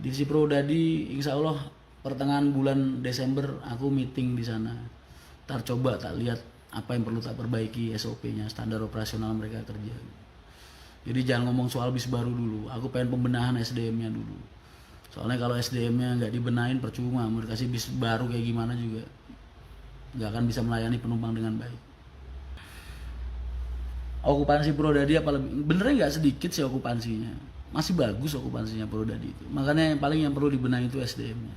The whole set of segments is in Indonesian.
Divisi Prodadi insya Allah pertengahan bulan Desember aku meeting di sana. Ntar coba tak lihat apa yang perlu tak perbaiki SOP-nya, standar operasional mereka kerja. Jadi jangan ngomong soal bis baru dulu, aku pengen pembenahan SDM-nya dulu. Soalnya kalau SDM-nya nggak dibenahin percuma, mau dikasih bis baru kayak gimana juga nggak akan bisa melayani penumpang dengan baik. Okupansi Prodadi apa lebih, benernya nggak sedikit sih okupansinya, masih bagus okupansinya Prodadi itu. Makanya yang paling yang perlu dibenahi itu SDM-nya.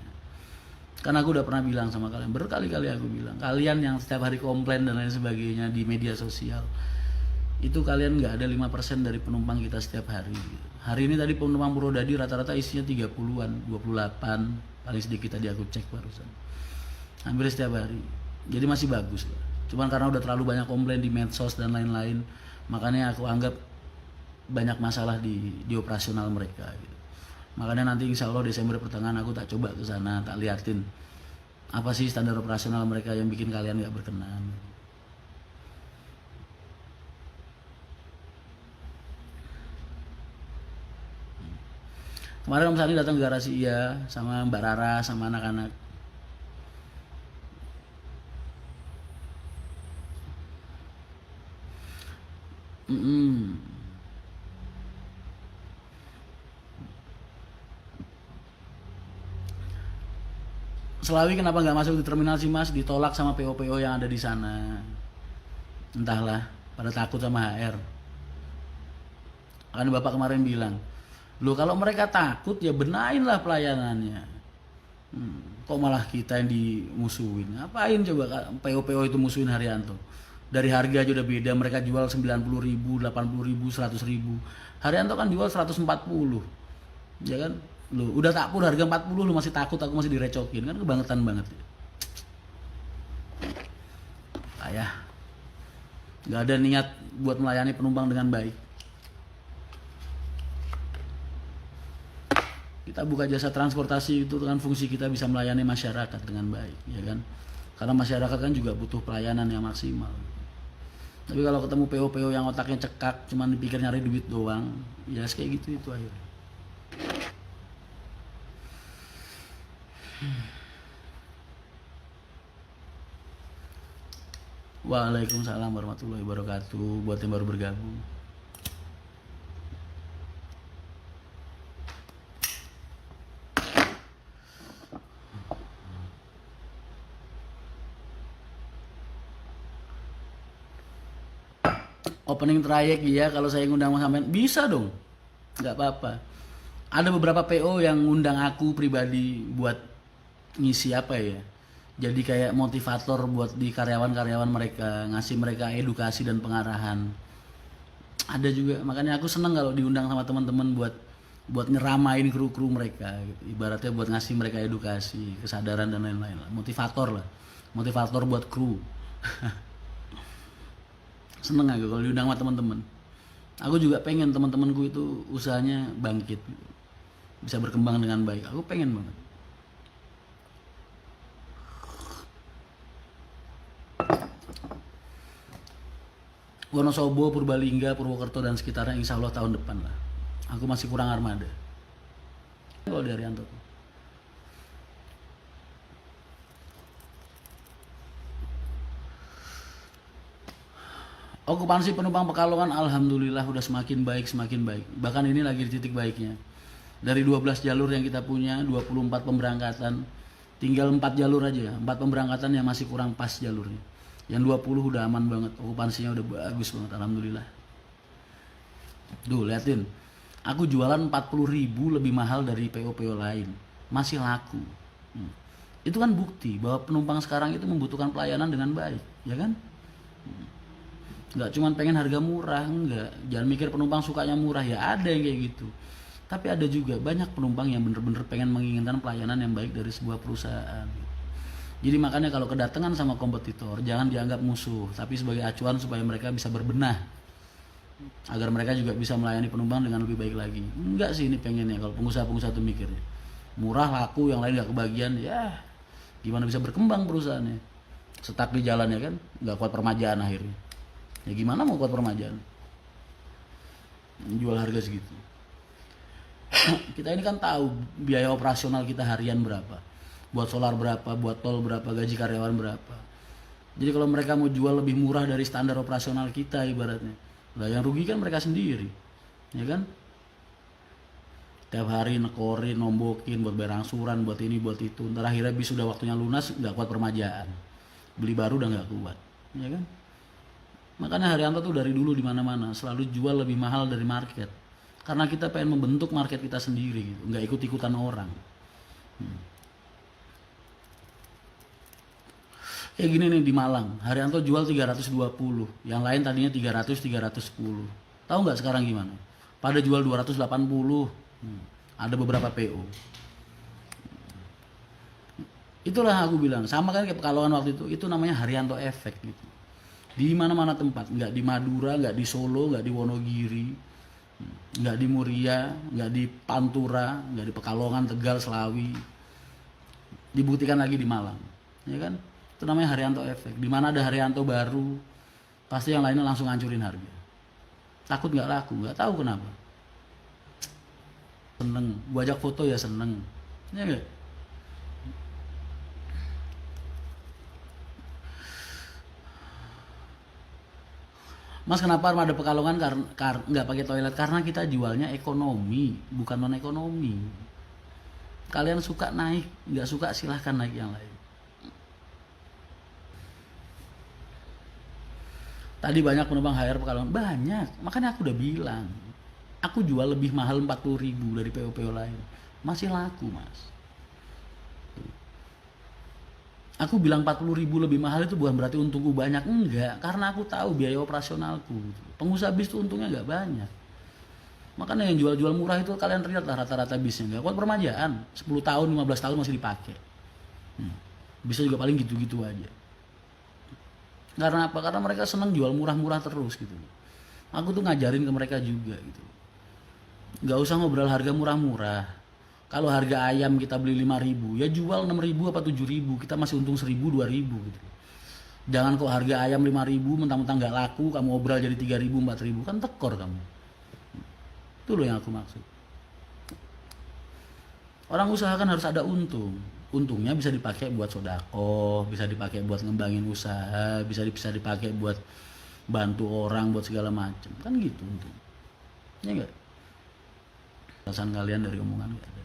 Karena aku udah pernah bilang sama kalian, berkali-kali aku bilang, kalian yang setiap hari komplain dan lain sebagainya di media sosial, itu kalian nggak ada 5% dari penumpang kita setiap hari. Hari ini tadi penumpang Prodadi rata-rata isinya 30-an, 28, paling sedikit tadi aku cek barusan. Hampir setiap hari. Jadi masih bagus lah. Cuman karena udah terlalu banyak komplain di medsos dan lain-lain, makanya aku anggap banyak masalah di operasional mereka gitu. Makanya nanti insya Allah Desember pertengahan aku tak coba ke sana, tak liatin apa sih standar operasional mereka yang bikin kalian nggak berkenan. Kemarin Om Sani datang ke garasi iya sama Mbak Rara sama anak-anak. Selawi kenapa nggak masuk di terminal sih Mas? Ditolak sama PO-PO yang ada di sana. Entahlah, pada takut sama HR. Kan Bapak kemarin bilang, loh kalau mereka takut ya benain lah pelayanannya. Kok malah kita yang dimusuhin? Ngapain coba PO-PO itu musuhin Haryanto? Dari harga aja udah beda, mereka jual 90.000, 80.000, 100.000. Haryanto kan jual 140. Ya kan? Lu udah tak pur harga 40 lu masih takut aku masih direcokin, kan kebangetan banget ya. Ayah, nggak ada niat buat melayani penumpang dengan baik. Kita buka jasa transportasi itu dengan fungsi kita bisa melayani masyarakat dengan baik, ya kan? Karena masyarakat kan juga butuh pelayanan yang maksimal. Tapi kalau ketemu PO-PO yang otaknya cekak, cuman dipikir nyari duit doang, ya kayak gitu itu akhirnya. Waalaikumsalam warahmatullahi wabarakatuh. Buat yang baru bergabung, opening trayek ya kalau saya ngundang sampean bisa dong, nggak apa-apa. Ada beberapa PO yang ngundang aku pribadi buat ngisi apa ya, jadi kayak motivator buat di karyawan-karyawan mereka, ngasih mereka edukasi dan pengarahan. Ada juga, makanya aku seneng kalau diundang sama teman-teman buat nyeramain kru-kru mereka gitu. Ibaratnya buat ngasih mereka edukasi, kesadaran dan lain-lain lah. Motivator lah, motivator buat kru. Seneng aku kalau diundang sama teman-teman. Aku juga pengen teman-temanku itu usahanya bangkit, bisa berkembang dengan baik. Aku pengen banget. Wonosobo, Purbalingga, Purwokerto dan sekitarnya insya Allah tahun depan lah. Aku masih kurang armada. Kalau dari Haryanto. Okupansi penumpang Pekalongan alhamdulillah udah semakin baik, semakin baik. Bahkan ini lagi di titik baiknya. Dari 12 jalur yang kita punya, 24 pemberangkatan, tinggal 4 jalur aja, 4 pemberangkatan yang masih kurang pas jalurnya. Yang 20 udah aman banget, okupansinya udah bagus banget alhamdulillah. Duh, liatin. Aku jualan 40.000 lebih mahal dari PO-PO lain. Masih laku. Itu kan bukti bahwa penumpang sekarang itu membutuhkan pelayanan dengan baik, ya kan? Nggak cuma pengen harga murah, enggak. Jangan mikir penumpang sukanya murah, ya ada yang kayak gitu. Tapi ada juga banyak penumpang yang bener-bener pengen menginginkan pelayanan yang baik dari sebuah perusahaan. Jadi makanya kalau kedatangan sama kompetitor jangan dianggap musuh, tapi sebagai acuan supaya mereka bisa berbenah, agar mereka juga bisa melayani penumpang dengan lebih baik lagi. Enggak sih ini pengennya kalau pengusaha-pengusaha itu mikirnya murah laku, yang lain nggak kebagian, ya gimana bisa berkembang perusahaannya? Stuck di jalan ya kan, nggak kuat permajaan akhirnya. Ya gimana mau kuat permajaan? Jual harga segitu. Kita ini kan tahu biaya operasional kita harian berapa, buat solar berapa, buat tol berapa, gaji karyawan berapa. Jadi kalau mereka mau jual lebih murah dari standar operasional kita ibaratnya, lah yang rugi kan mereka sendiri, ya kan? Tiap hari nekorin, nombokin buat bayar angsuran, buat ini, buat itu. Ntar akhirnya bis udah waktunya lunas, nggak kuat permajaan, beli baru udah nggak kuat, ya kan? Makanya Haryanto tuh dari dulu di mana-mana selalu jual lebih mahal dari market. Karena kita pengen membentuk market kita sendiri gitu, nggak ikut-ikutan orang. Kayak gini nih di Malang, Haryanto jual 320, yang lain tadinya 300, 310. Tahu nggak sekarang gimana? Pada jual 280. Ada beberapa PO. Itulah aku bilang, sama kan kayak Pekalongan waktu itu namanya Haryanto efek gitu. Di mana-mana tempat, nggak di Madura, nggak di Solo, nggak di Wonogiri, nggak di Muria, nggak di Pantura, nggak di Pekalongan, Tegal, Selawi. Dibuktikan lagi di Malang, ya kan? Itu namanya Haryanto efek. Di mana ada Haryanto baru, pasti yang lainnya langsung hancurin harga. Takut nggak laku, nggak tahu kenapa. Seneng, gua ajak foto ya seneng, ya nggak? Mas kenapa armada Pekalongan nggak pakai toilet? Karena kita jualnya ekonomi, bukan non ekonomi. Kalian suka naik, nggak suka silahkan naik yang lain. Tadi banyak penumpang HR Pekalongan, banyak. Makanya aku udah bilang, aku jual lebih mahal 40.000 dari PO-PO lain. Masih laku mas. Aku bilang 40.000 lebih mahal itu bukan berarti untungku banyak, enggak, karena aku tahu biaya operasionalku. Pengusaha bis itu untungnya nggak banyak. Makanya yang jual-jual murah itu kalian lihat lah rata-rata bisnya nggak kuat permajaan, 10 tahun 15 tahun masih dipakai. Bisa juga paling gitu-gitu aja. Karena apa? Karena mereka senang jual murah-murah terus gitu. Aku tuh ngajarin ke mereka juga gitu. Nggak usah ngobrol harga murah-murah. Kalau harga ayam kita beli 5.000, ya jual 6.000 apa 7.000, kita masih untung 1.000 2.000 gitu. Jangan kok harga ayam 5.000 mentang-mentang nggak laku, kamu obral jadi 3.000 4.000, kan tekor kamu. Itu loh yang aku maksud. Orang usaha kan harus ada untung. Untungnya bisa dipakai buat sodako, bisa dipakai buat ngembangin usaha, bisa dipakai buat bantu orang, buat segala macam. Kan gitu untung. Ya enggak? Alasan kalian dari omongan enggak ada.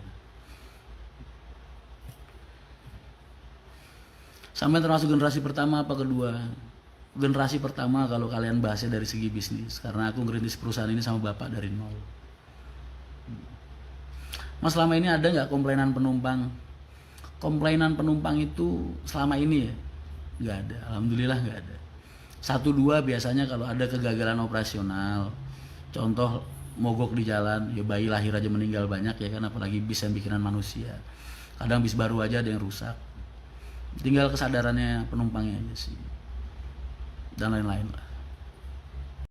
Sampai termasuk generasi pertama apa kedua? Generasi pertama kalau kalian bahasnya dari segi bisnis, karena aku ngerintis perusahaan ini sama bapak dari nol. Mas selama ini ada nggak komplainan penumpang? Komplainan penumpang itu selama ini ya nggak ada, alhamdulillah nggak ada. 1-2 biasanya kalau ada kegagalan operasional, contoh mogok di jalan, ya bayi lahir aja meninggal banyak ya kan, apalagi bis yang bikinan manusia. Kadang bis baru aja ada yang rusak. Tinggal kesadarannya penumpangnya aja sih, dan lain-lain lah.